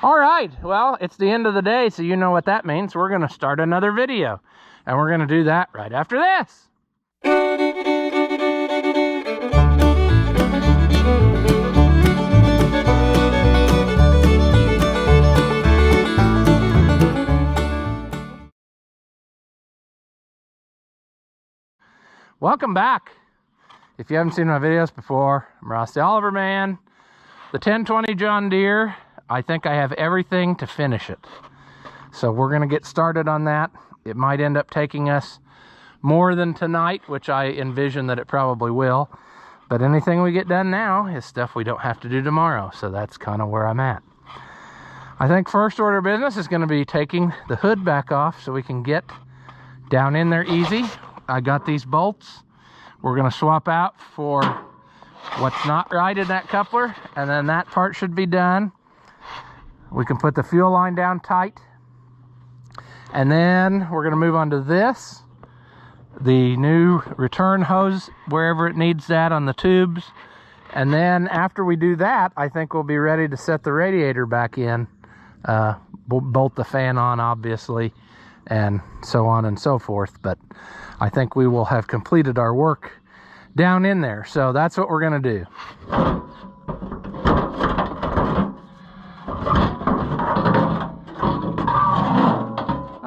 All right, well, it's the end of the day, so you know what that means. We're going to start another video, and we're going to do that right after this. Welcome back. If you haven't seen my videos before, I'm Ross the Oliver Man. The 1020 John Deere, I think I have everything to finish it. So we're going to get started on that. It might end up taking us more than tonight, which I envision that it probably will. But anything we get done now is stuff we don't have to do tomorrow. So that's kind of where I'm at. I think first order of business is going to be taking the hood back off so we can get down in there easy. I got these bolts. We're going to swap out for what's not right in that coupler, and then that part should be done. We can put the fuel line down tight, and then we're going to move on to this, the new return hose, wherever it needs that on the tubes. And then after we do that, I think we'll be ready to set the radiator back in, bolt the fan on, obviously, and so on and so forth. But I think we will have completed our work down in there. So that's what we're going to do.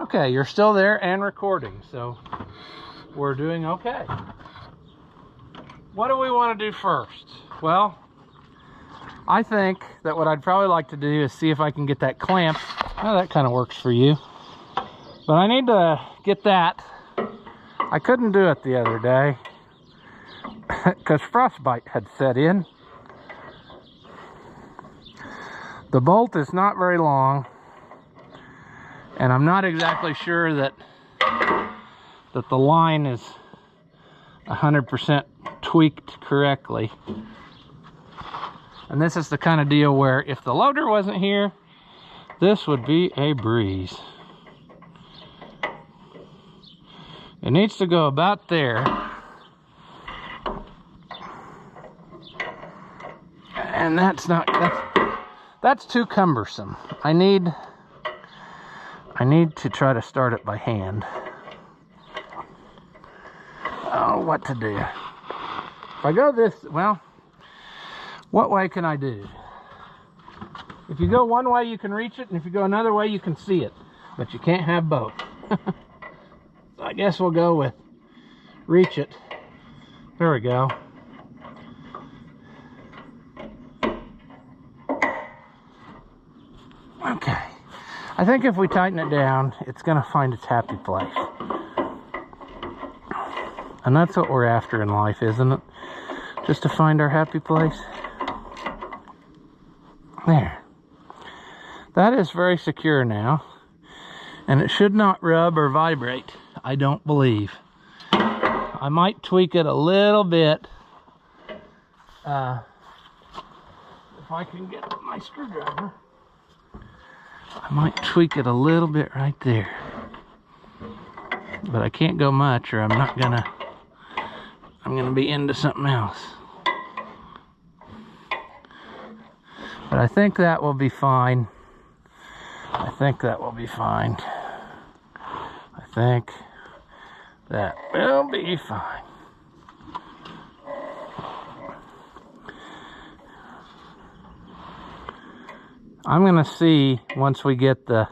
Okay, you're still there and recording, so we're doing okay. What do we want to do first? Well, I think that what I'd probably like to do is see if I can get that clamp. Oh, that kind of works for you. But I need to get that. I couldn't do it the other day because frostbite had set in. The bolt is not very long, and I'm not exactly sure that the line is 100% tweaked correctly. And this is the kind of deal where if the loader wasn't here, this would be a breeze. It needs to go about there. And that's too cumbersome. I need to try to start it by hand. Oh, what to do? If I go this, well, what way can I do? If you go one way, you can reach it, and if you go another way, you can see it. But you can't have both. I guess we'll go with reach it. There we go. Okay. I think if we tighten it down, it's going to find its happy place. And that's what we're after in life, isn't it? Just to find our happy place. There. That is very secure now. And it should not rub or vibrate, I don't believe. I might tweak it a little bit. If I can get my screwdriver. I might tweak it a little bit right there. But I can't go much or I'm gonna be into something else. But I think that will be fine. I think that will be fine. I think that will be fine. I'm going to see once we get the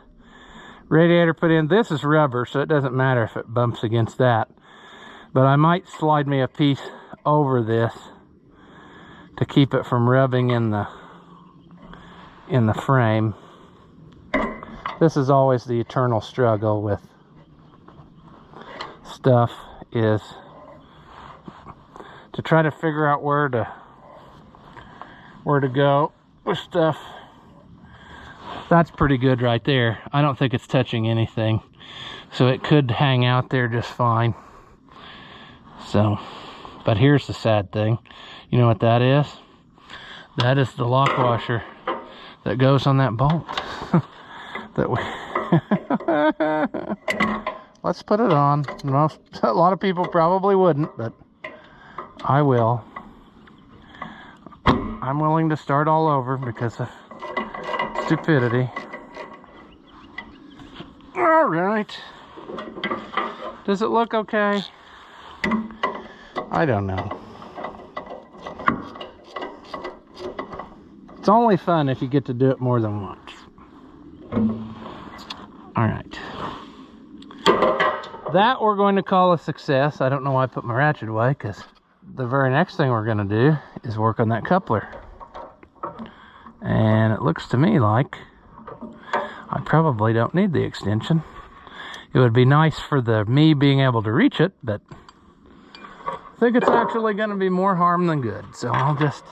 radiator put in. This is rubber, so it doesn't matter if it bumps against that. But I might slide me a piece over this to keep it from rubbing in the frame. This is always the eternal struggle with stuff, is to try to figure out where to go with stuff. That's pretty good right there. I don't think it's touching anything, so it could hang out there just fine. So, but here's the sad thing. You know what that is? That is the lock washer that goes on that bolt. That we let's put it on. A lot of people probably wouldn't, but I will. I'm willing to start all over because I've stupidity. All right. Does it look okay? I don't know. It's only fun if you get to do it more than once. All right. That we're going to call a success. I don't know why I put my ratchet away, because the very next thing we're going to do is work on that coupler. And it looks to me like I probably don't need the extension. It would be nice for me being able to reach it, but I think it's actually going to be more harm than good. So I'll just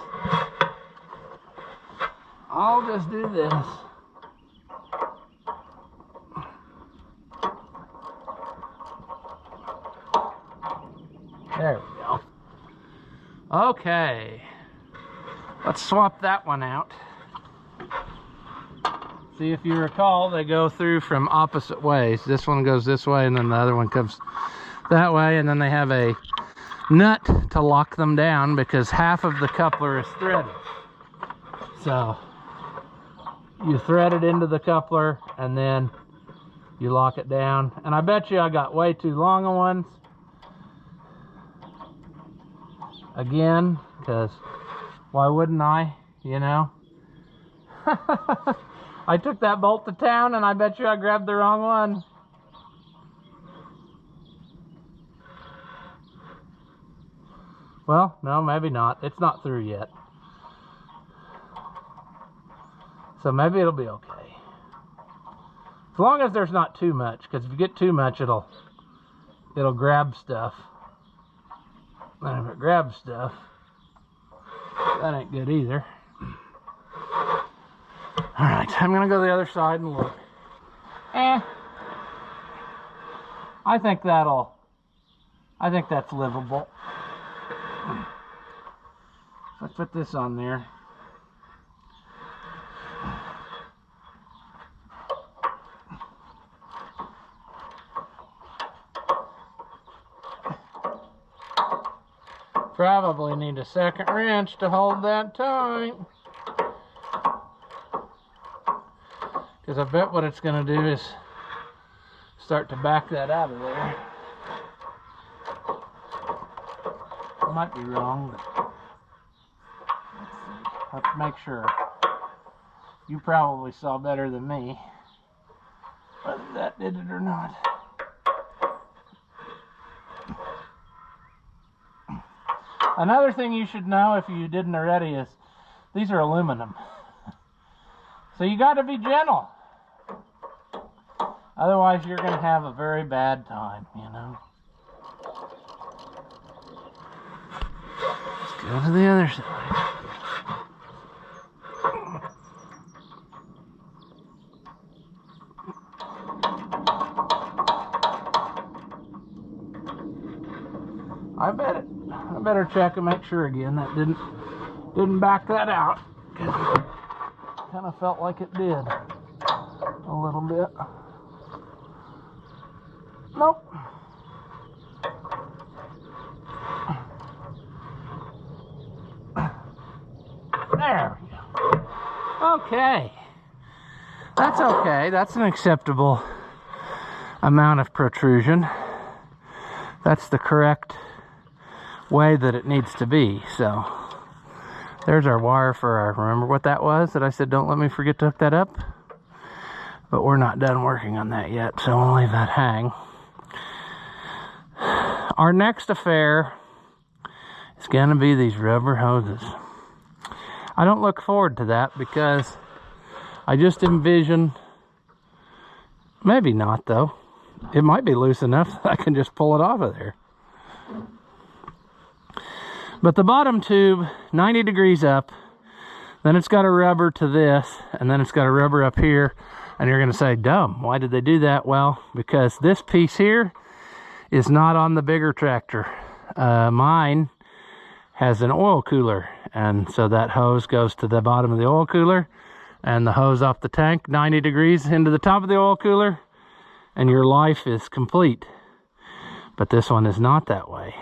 do this. There we go. Okay. Let's swap that one out. See, if you recall, they go through from opposite ways. This one goes this way, and then the other one comes that way, and then they have a nut to lock them down because half of the coupler is threaded. So you thread it into the coupler, and then you lock it down. And I bet you I got way too long ones. Again, because why wouldn't I, you know? I took that bolt to town, and I bet you I grabbed the wrong one. Well, no, maybe not. It's not through yet. So maybe it'll be okay. As long as there's not too much, because if you get too much, it'll grab stuff. And if it grabs stuff, that ain't good either. Alright, I'm gonna go to the other side and look. I think that's livable. Let's put this on there. Probably need a second wrench to hold that tight. Because I bet what it's going to do is start to back that out of there. I might be wrong, but let's see. Let's make sure. You probably saw better than me whether that did it or not. Another thing you should know, if you didn't already, is these are aluminum. So you got to be gentle. Otherwise, you're going to have a very bad time, you know. Let's go to the other side. I better check and make sure again that didn't back that out. Kind of felt like it did a little bit. Nope. There we go. Okay. That's okay. That's an acceptable amount of protrusion. That's the correct way that it needs to be. So there's our wire for our, remember what that was that I said don't let me forget to hook that up? But we're not done working on that yet, so I'll leave that hang. Our next affair is going to be these rubber hoses. I don't look forward to that because I just envision, maybe not though, it might be loose enough that I can just pull it off of there. But the bottom tube, 90 degrees up, then it's got a rubber to this, and then it's got a rubber up here, and you're going to say, dumb, why did they do that? Well, because this piece here is not on the bigger tractor. Mine has an oil cooler, and so that hose goes to the bottom of the oil cooler, and the hose off the tank, 90 degrees into the top of the oil cooler, and your life is complete. But this one is not that way.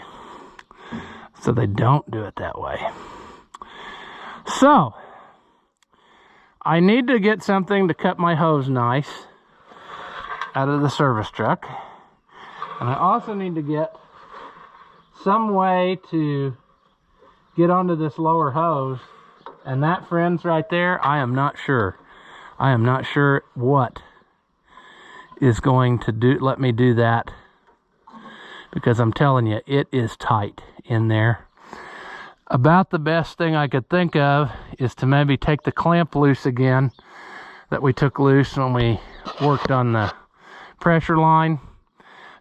So they don't do it that way. So I need to get something to cut my hose nice out of the service truck. And I also need to get some way to get onto this lower hose. And that, friends, right there, I am not sure. I am not sure what is going to let me do that, because I'm telling you, it is tight in there. About the best thing I could think of is to maybe take the clamp loose again that we took loose when we worked on the pressure line.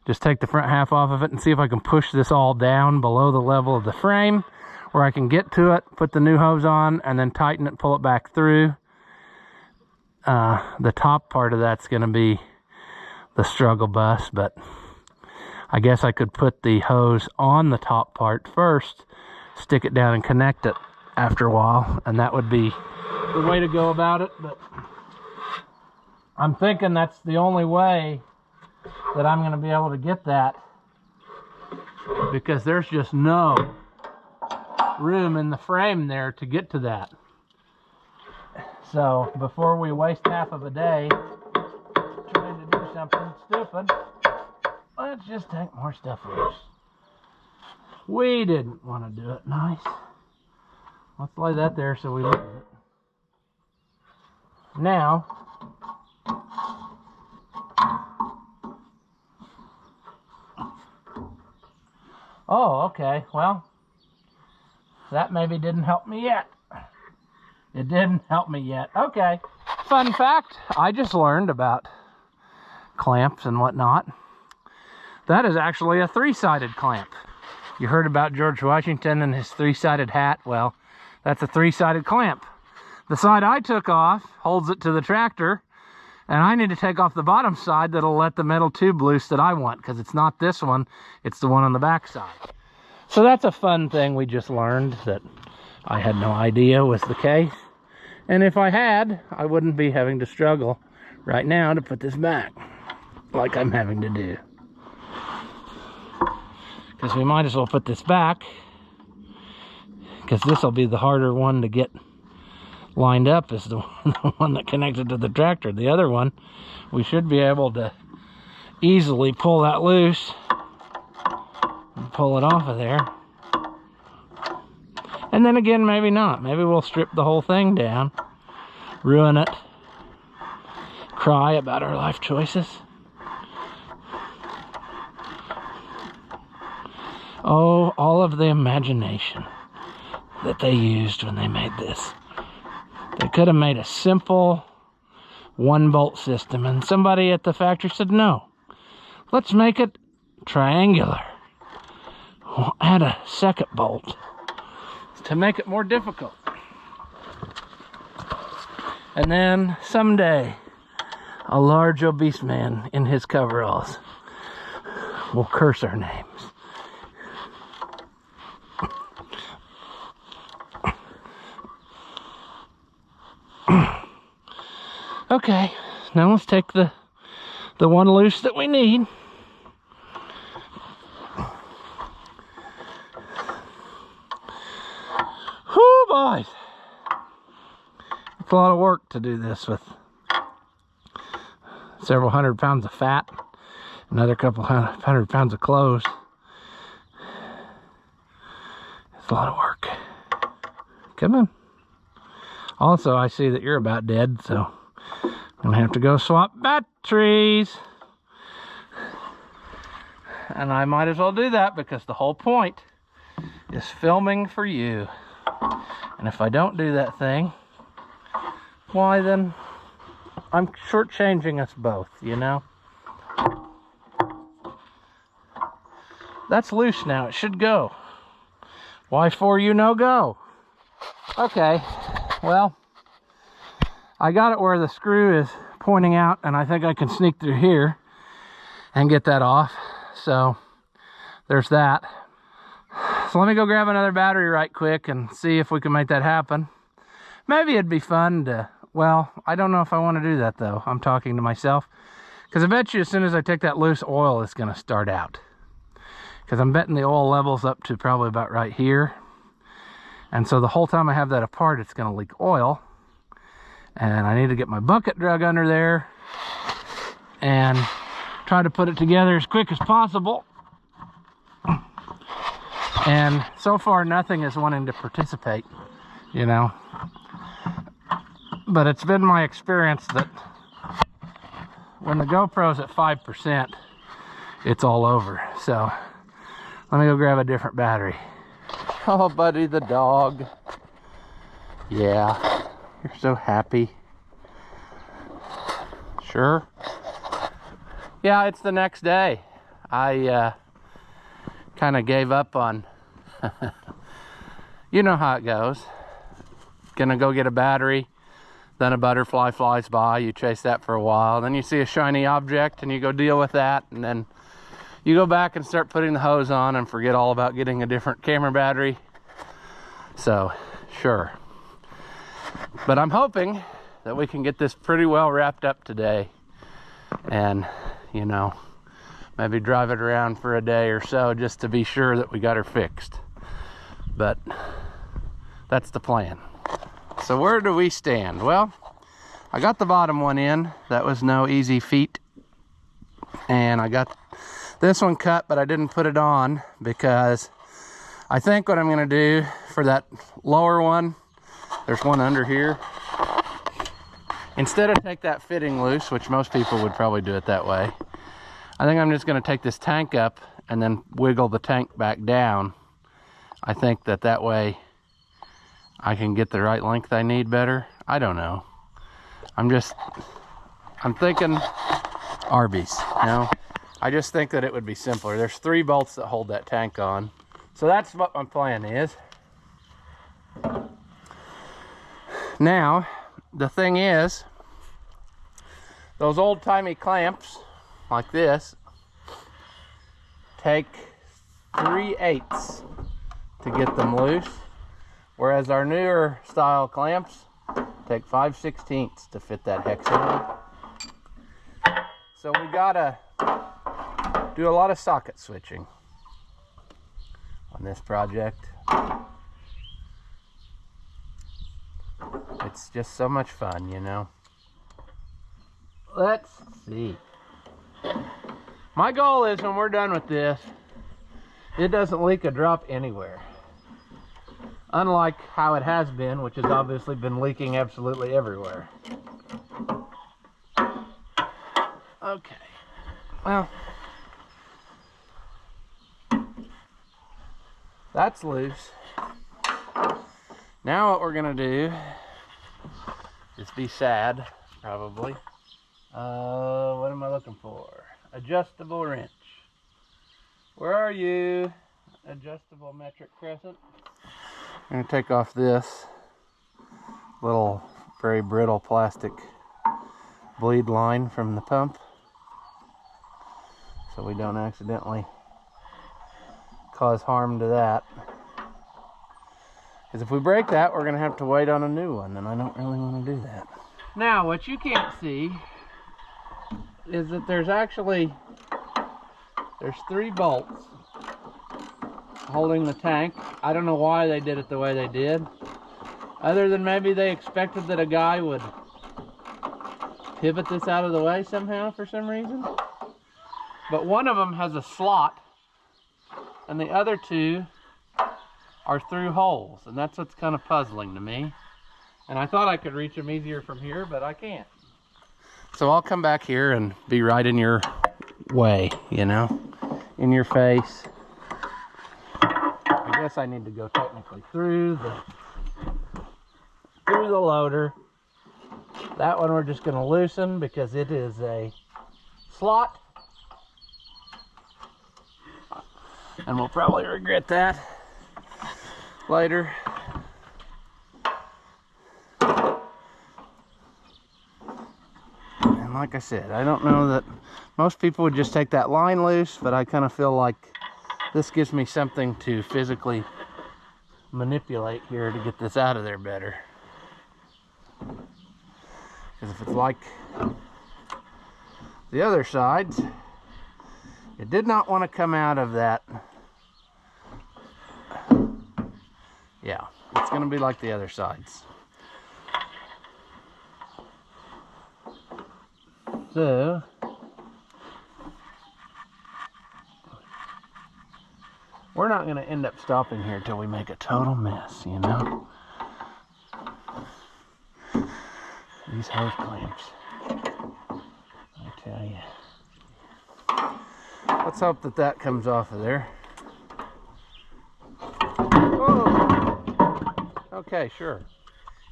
Just take the front half off of it and see if I can push this all down below the level of the frame where I can get to it, put the new hose on, and then tighten it, pull it back through. The top part of that's going to be the struggle bus, but I guess I could put the hose on the top part first, stick it down and connect it after a while, and that would be the way to go about it. But I'm thinking that's the only way that I'm going to be able to get that, because there's just no room in the frame there to get to that. So before we waste half of a day trying to do something stupid, let's just take more stuff loose. We didn't want to do it nice. Let's lay that there so we lose it. Now, oh, okay, well, that maybe didn't help me yet. It didn't help me yet. Okay. Fun fact, I just learned about clamps and whatnot. That is actually a three-sided clamp. You heard about George Washington and his three-sided hat? Well, that's a three-sided clamp. The side I took off holds it to the tractor, and I need to take off the bottom side that'll let the metal tube loose that I want, because it's not this one, it's the one on the back side. So that's a fun thing we just learned that I had no idea was the case. And if I had, I wouldn't be having to struggle right now to put this back like I'm having to do. Because we might as well put this back, because this will be the harder one to get lined up, is the one that connected to the tractor. The other one, we should be able to easily pull that loose and pull it off of there. And then again, maybe not. Maybe we'll strip the whole thing down, ruin it, cry about our life choices. Oh, all of the imagination that they used when they made this. They could have made a simple one-bolt system, and somebody at the factory said, no, let's make it triangular. We'll add a second bolt to make it more difficult. And then someday, a large obese man in his coveralls will curse our names. Okay, now let's take the one loose that we need. Whoo, boys! It's a lot of work to do this with several hundred pounds of fat, another couple hundred pounds of clothes. It's a lot of work. Come on. Also, I see that you're about dead, so I'm gonna have to go swap batteries. And I might as well do that, because the whole point is filming for you. And if I don't do that thing, why then I'm shortchanging us both, you know? That's loose now, it should go. Why for you no go? Okay, well, I got it where the screw is pointing out, and I think I can sneak through here and get that off. So there's that. So let me go grab another battery right quick and see if we can make that happen. Maybe it'd be fun to, well, I don't know if I want to do that though. I'm talking to myself, because I bet you as soon as I take that loose, oil is going to start out. Because I'm betting the oil level's up to probably about right here. And so the whole time I have that apart, it's going to leak oil. And I need to get my bucket drug under there and try to put it together as quick as possible. And so far nothing is wanting to participate, you know. But it's been my experience that when the GoPro's at 5%, it's all over. So let me go grab a different battery. Oh, Buddy the dog. Yeah, you're so happy. Sure. Yeah, it's the next day. I kind of gave up on, you know how it goes. Gonna go get a battery, then a butterfly flies by, you chase that for a while, then you see a shiny object and you go deal with that, and then you go back and start putting the hose on and forget all about getting a different camera battery. So, sure. But I'm hoping that we can get this pretty well wrapped up today and, you know, maybe drive it around for a day or so just to be sure that we got her fixed. But that's the plan. So where do we stand? Well, I got the bottom one in. That was no easy feat. And I got this one cut, but I didn't put it on because I think what I'm gonna do for that lower one, there's one under here. Instead of take that fitting loose, which most people would probably do it that way, I think I'm just gonna take this tank up and then wiggle the tank back down. I think that way I can get the right length I need better. I don't know. I'm thinking Arby's, you know? I just think that it would be simpler. There's 3 bolts that hold that tank on. So that's what my plan is. Now, the thing is, those old-timey clamps like this take 3/8 to get them loose, whereas our newer style clamps take 5/16 to fit that hex in. So we gotta do a lot of socket switching on this project. It's just so much fun, you know. Let's see. My goal is when we're done with this, it doesn't leak a drop anywhere. Unlike how it has been, which has obviously been leaking absolutely everywhere. Okay. Well, that's loose. Now what we're gonna do is be sad, probably. What am I looking for? Adjustable wrench. Where are you? Adjustable metric crescent. I'm gonna take off this little very brittle plastic bleed line from the pump so we don't accidentally cause harm to that. Because if we break that, we're gonna have to wait on a new one, and I don't really want to do that. Now, what you can't see is that there's 3 bolts holding the tank. I don't know why they did it the way they did, other than maybe they expected that a guy would pivot this out of the way somehow for some reason. But one of them has a slot, and the other 2 are through holes, and that's what's kind of puzzling to me. And I thought I could reach them easier from here, but I can't. So I'll come back here and be right in your way, you know, in your face. I guess I need to go technically through the loader. That one we're just going to loosen because it is a slot, and we'll probably regret that later. And like I said, I don't know that most people would just take that line loose, but I kind of feel like this gives me something to physically manipulate here to get this out of there better. Because if it's like the other sides, it did not want to come out of that. Yeah, it's going to be like the other sides. So we're not going to end up stopping here till we make a total mess, you know? These hose clamps, I tell you. Let's hope that that comes off of there. Oh! Okay, sure.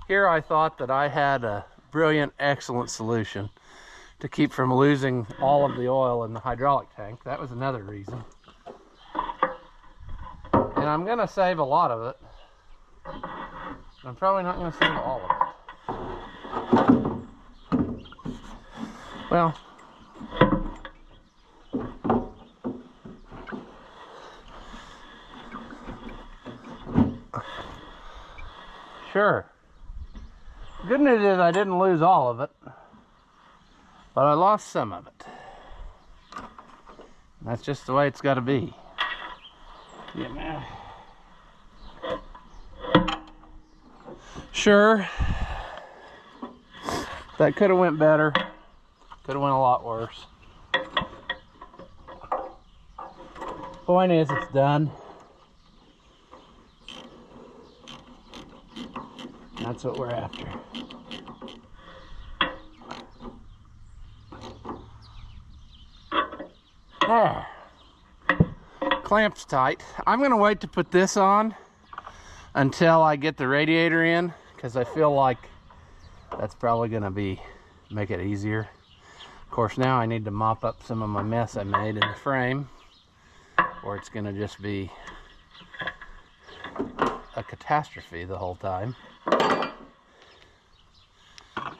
Here I thought that I had a brilliant, excellent solution to keep from losing all of the oil in the hydraulic tank. That was another reason. And I'm going to save a lot of it. I'm probably not going to save all of it. Well, sure. Good news is I didn't lose all of it, but I lost some of it. That's just the way it's got to be. Yeah, man. Sure, that could have went better. Could have went a lot worse. Point is, it's done. That's what we're after. There. Clamp's tight. I'm going to wait to put this on until I get the radiator in, because I feel like that's probably going to make it easier. Of course, now I need to mop up some of my mess I made in the frame, or it's going to just be a catastrophe the whole time.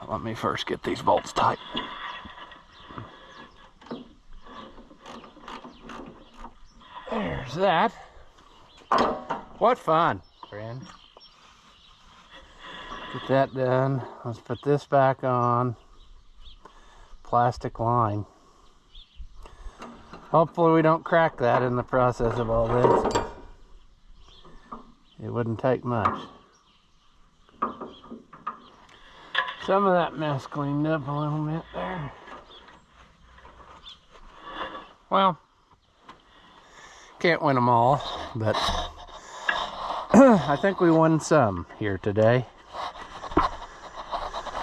Let me first get these bolts tight. There's that. What fun, friend. Get that done. Let's put this back on. Plastic line. Hopefully we don't crack that in the process of all this. It wouldn't take much. Some of that mess cleaned up a little bit there. Well, can't win them all, but I think we won some here today.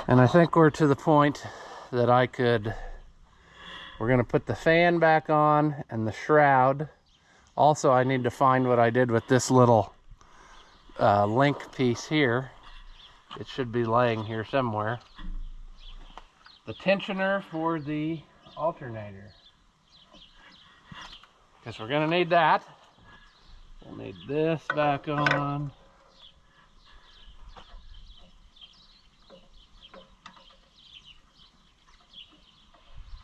And I think we're to the point that we're going to put the fan back on and the shroud. Also, I need to find what I did with this little link piece here. It should be laying here somewhere. The tensioner for the alternator. Because we're going to need that. We'll need this back on.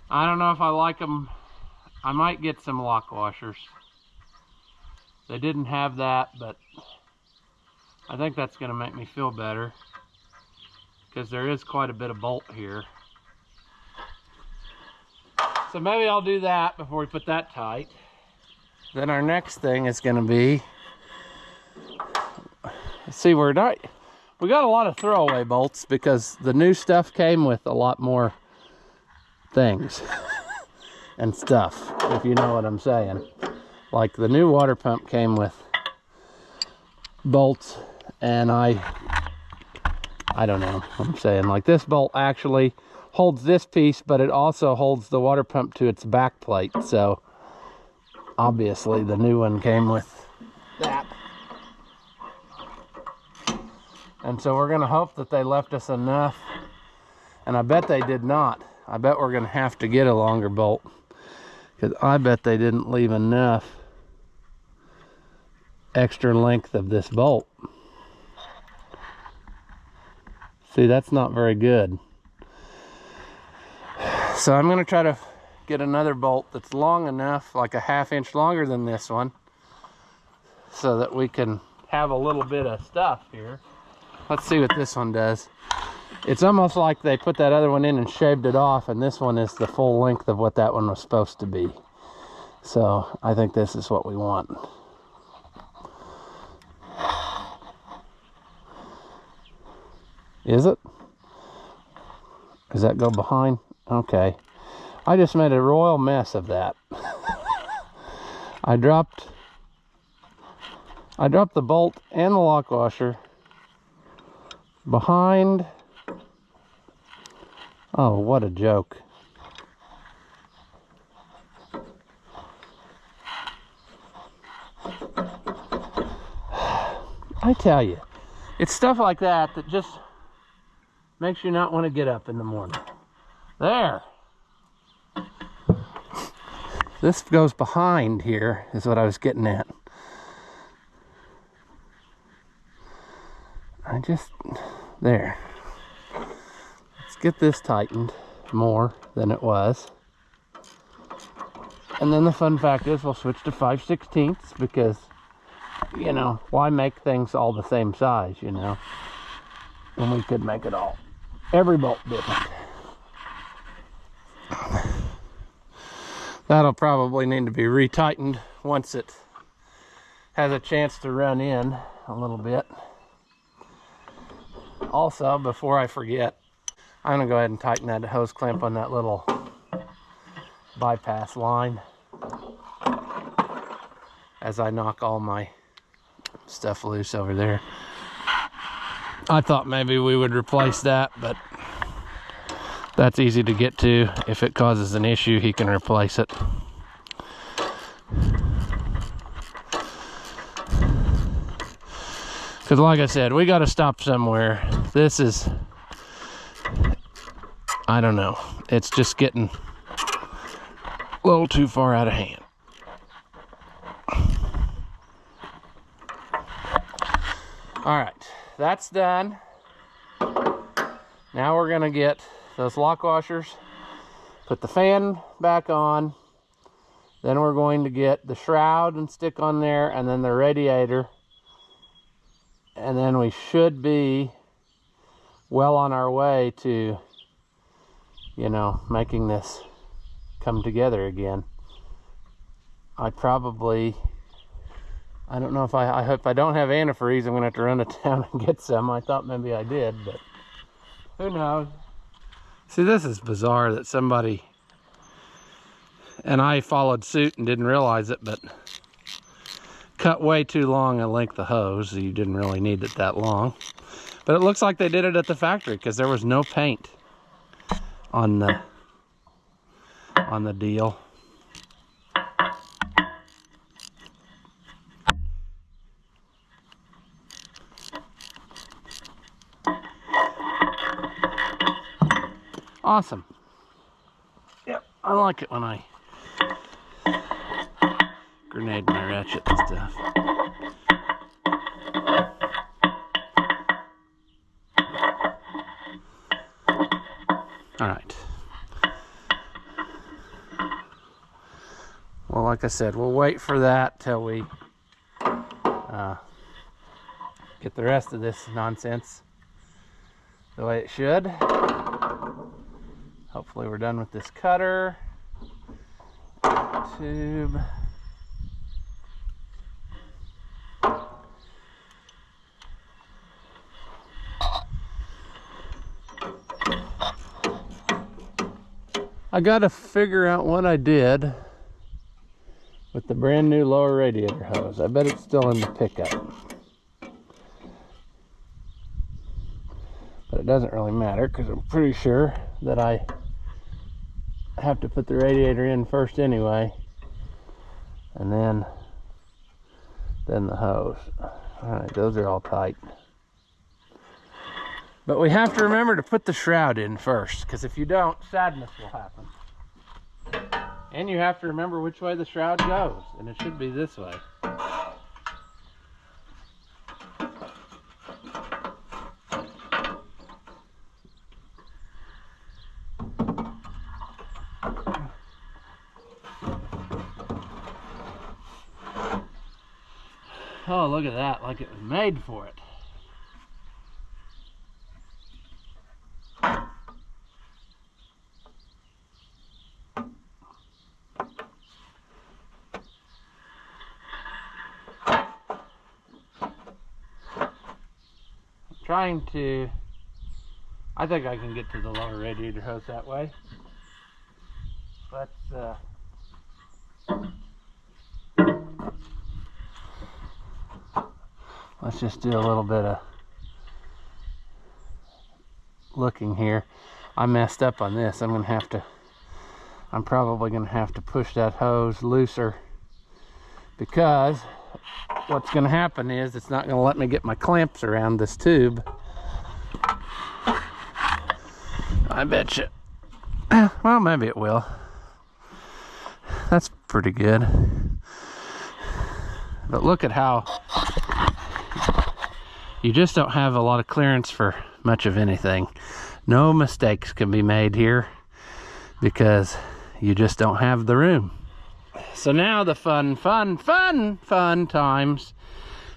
I don't know if I like them. I might get some lock washers. They didn't have that, but I think that's going to make me feel better, because there is quite a bit of bolt here. So maybe I'll do that before we put that tight. Then our next thing is going to be, see, we got a lot of throwaway bolts because the new stuff came with a lot more things and stuff, if you know what I'm saying. Like the new water pump came with bolts, and I don't know what I'm saying. Like this bolt actually holds this piece, but it also holds the water pump to its back plate. So obviously the new one came with that. And so we're going to hope that they left us enough, and I bet they did not. I bet we're going to have to get a longer bolt, because I bet they didn't leave enough extra length of this bolt. See, that's not very good. So I'm going to try to get another bolt that's long enough, like a 1/2 inch longer than this one, so that we can have a little bit of stuff here. Let's see what this one does. It's almost like they put that other one in and shaved it off, and this one is the full length of what that one was supposed to be. So I think this is what we want. Is it? Does that go behind? Okay. I just made a royal mess of that. I dropped the bolt and the lock washer behind. Oh, what a joke. I tell you, it's stuff like that that just makes you not want to get up in the morning. There. This goes behind here, is what I was getting at. There. Let's get this tightened more than it was. And then the fun fact is we'll switch to 5/16 because, you know, why make things all the same size, you know, when we could make it all, every bolt different. That'll probably need to be retightened once it has a chance to run in a little bit. Also, before I forget, I'm gonna go ahead and tighten that hose clamp on that little bypass line as I knock all my stuff loose over there. I thought maybe we would replace that, but that's easy to get to. If it causes an issue, he can replace it. Because like I said, we got to stop somewhere. This is, I don't know, it's just getting a little too far out of hand. All right, that's done. Now we're gonna get those lock washers, put the fan back on, then we're going to get the shroud and stick on there, and then the radiator, and then we should be well on our way to, you know, making this come together again. I don't know if I hope I don't have antifreeze. I'm gonna have to run to town and get some. I thought maybe I did, but who knows? See, this is bizarre that somebody, and I followed suit and didn't realize it, but cut way too long a length of hose. You didn't really need it that long. But it looks like they did it at the factory because there was no paint on the deal. Awesome. Yep, I like it when I grenade my ratchet and stuff. All right. Well, like I said, we'll wait for that till we get the rest of this nonsense the way it should. Hopefully we're done with this cutter, tube. I gotta figure out what I did with the brand new lower radiator hose. I bet it's still in the pickup. But it doesn't really matter because I'm pretty sure that I have to put the radiator in first anyway, and then the hose. All right, those are all tight. But we have to remember to put the shroud in first, because if you don't, sadness will happen. And you have to remember which way the shroud goes, and it should be this way. Oh, look at that, like it was made for it. Trying to, I think I can get to the lower radiator hose that way. Let's just do a little bit of looking here. I messed up on this. I'm probably gonna have to push that hose looser, because what's gonna happen is it's not gonna let me get my clamps around this tube. I bet you. Well, maybe it will. That's pretty good. But look at how you just don't have a lot of clearance for much of anything. No mistakes can be made here because you just don't have the room. So now the fun times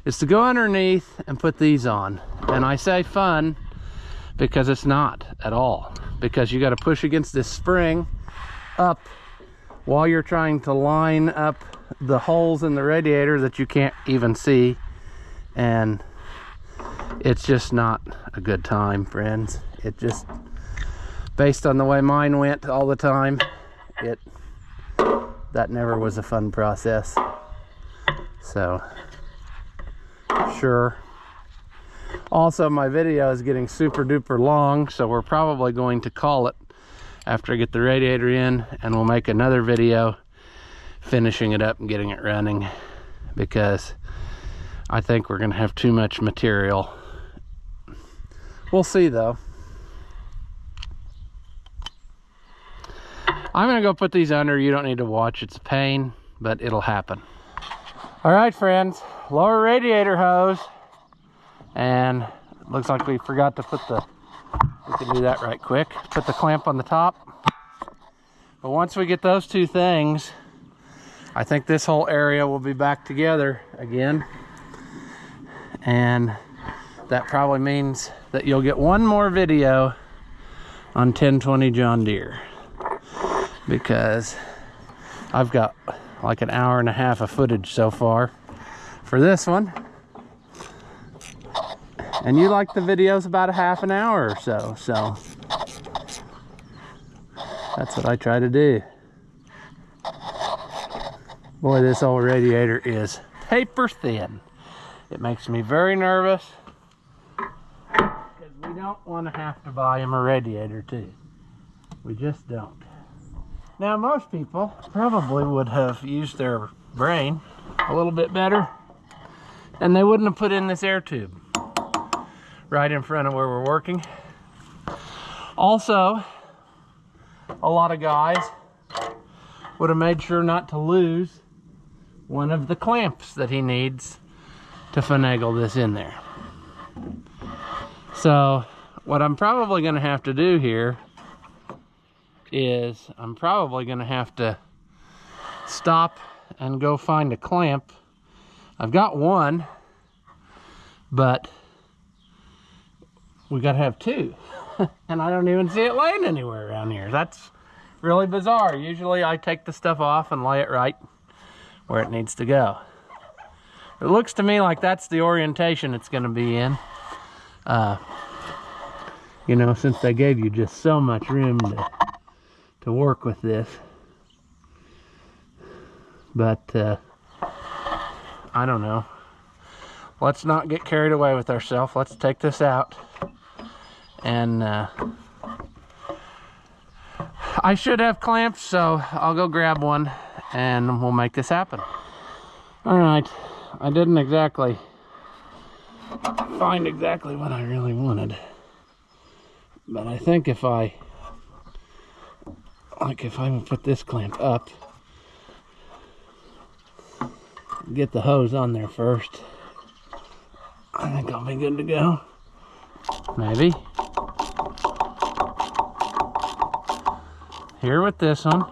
is to go underneath and put these on. And I say fun because it's not at all, because you got to push against this spring up while you're trying to line up the holes in the radiator that you can't even see, and it's just not a good time, friends. It just, based on the way mine went all the time, that never was a fun process. So sure. Also, my video is getting super duper long, so we're probably going to call it after I get the radiator in, and we'll make another video finishing it up and getting it running, because I think we're gonna have too much material. We'll see though. I'm gonna go put these under. You don't need to watch, it's a pain, but it'll happen. All right, friends, lower radiator hose. And it looks like we forgot to put we can do that right quick. Put the clamp on the top. But once we get those two things, I think this whole area will be back together again. And that probably means that you'll get one more video on 1020 John Deere, because I've got like an hour and a half of footage so far for this one. And you like the videos about a half an hour or so, so that's what I try to do. Boy, this old radiator is paper thin. It makes me very nervous, because we don't want to have to buy him a radiator too. We just don't. Now, most people probably would have used their brain a little bit better, and they wouldn't have put in this air tube right in front of where we're working. Also, a lot of guys would have made sure not to lose one of the clamps that he needs to finagle this in there. So what I'm probably going to have to do here is I'm probably going to have to stop and go find a clamp. I've got one, but we got to have two. And I don't even see it laying anywhere around here. That's really bizarre. Usually I take the stuff off and lay it right where it needs to go. It looks to me like that's the orientation it's going to be in. You know, since they gave you just so much room to work with this. But I don't know. Let's not get carried away with ourselves. Let's take this out. And I should have clamps, so I'll go grab one and we'll make this happen. All right, I didn't exactly find exactly what I really wanted, but I think if I would put this clamp up, get the hose on there first, I think I'll be good to go. Maybe. Here with this one.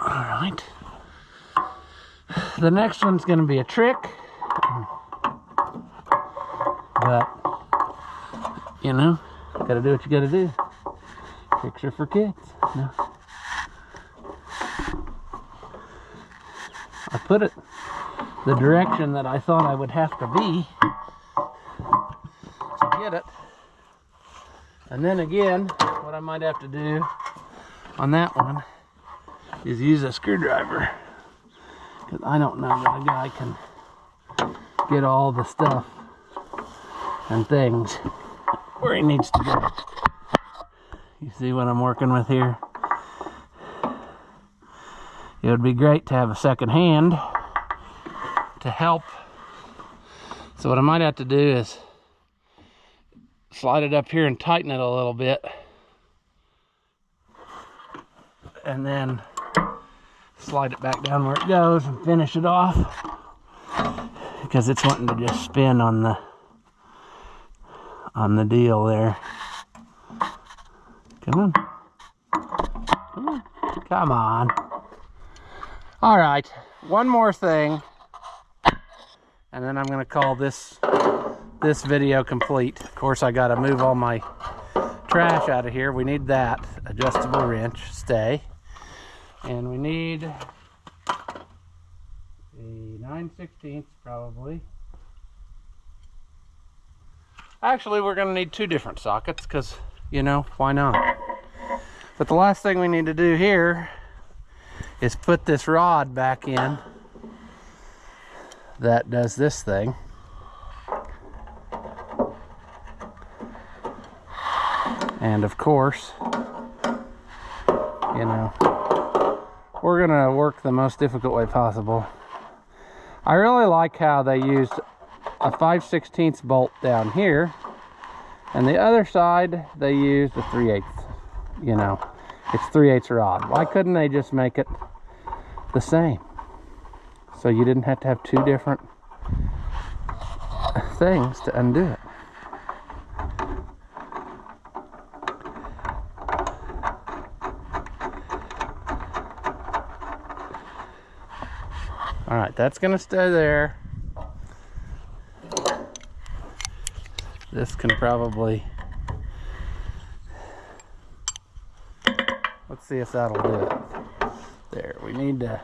Alright. The next one's going to be a trick. But, you know, gotta do what you gotta do. Tricks are for kids. No. I put it the direction that I thought I would have to be to get it. And then again, what I might have to do on that one is use a screwdriver, because I don't know that a guy can get all the stuff and things where he needs to go. You see what I'm working with here? It would be great to have a second hand to help. So what I might have to do is slide it up here and tighten it a little bit, and then slide it back down where it goes and finish it off, because it's wanting to just spin on the deal there. Come on. Come on. Come on. All right, one more thing, and then I'm going to call this video complete. Of course, I got to move all my trash out of here. We need that adjustable wrench, stay. And we need a 9/16 probably. Actually, we're going to need 2 different sockets, because, you know, why not? But the last thing we need to do here is put this rod back in that does this thing. And of course, you know, we're gonna work the most difficult way possible. I really like how they used a 5/16 bolt down here, and the other side they used a 3/8. You know, it's 3/8 rod. Why couldn't they just make it the same, so you didn't have to have 2 different things to undo it? All right, that's gonna stay there. This can probably, let's see if that'll do it. There, we need to,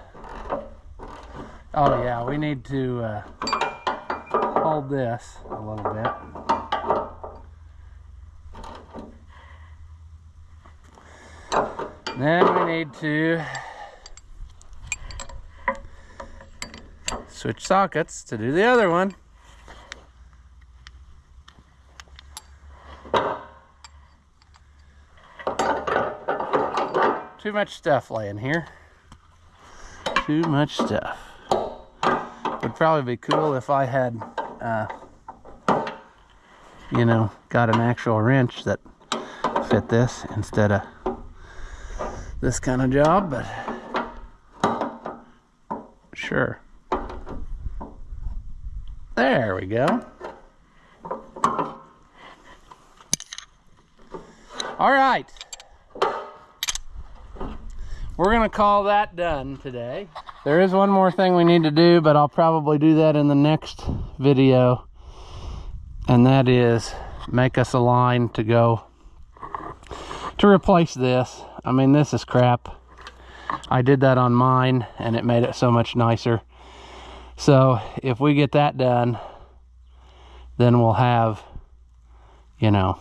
oh yeah, we need to hold this a little bit. Then we need to switch sockets to do the other one. Too much stuff laying here. Too much stuff. Would probably be cool if I had, you know, got an actual wrench that fit this instead of this kind of job, but sure. There we go. All right. We're gonna call that done today. There is one more thing we need to do, but I'll probably do that in the next video. And that is make us a line to go to replace this. I mean, this is crap. I did that on mine and it made it so much nicer. So if we get that done, then we'll have, you know,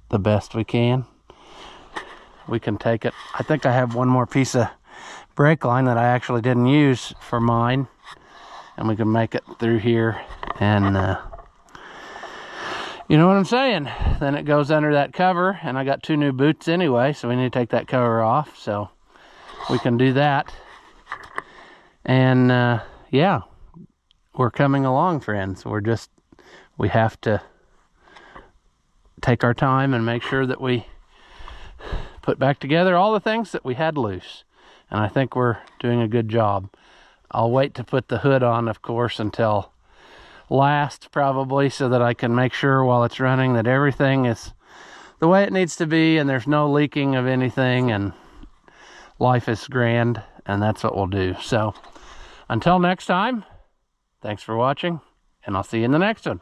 the best we can. We can take it. I think I have one more piece of brake line that I actually didn't use for mine, and we can make it through here, and you know what I'm saying. Then it goes under that cover, and I got 2 new boots anyway, so we need to take that cover off, so we can do that. And yeah, we're coming along, friends. We have to take our time and make sure that we put back together all the things that we had loose. And I think we're doing a good job. I'll wait to put the hood on, of course, until last probably, so that I can make sure while it's running that everything is the way it needs to be and there's no leaking of anything, and life is grand, and that's what we'll do. So until next time, thanks for watching, and I'll see you in the next one.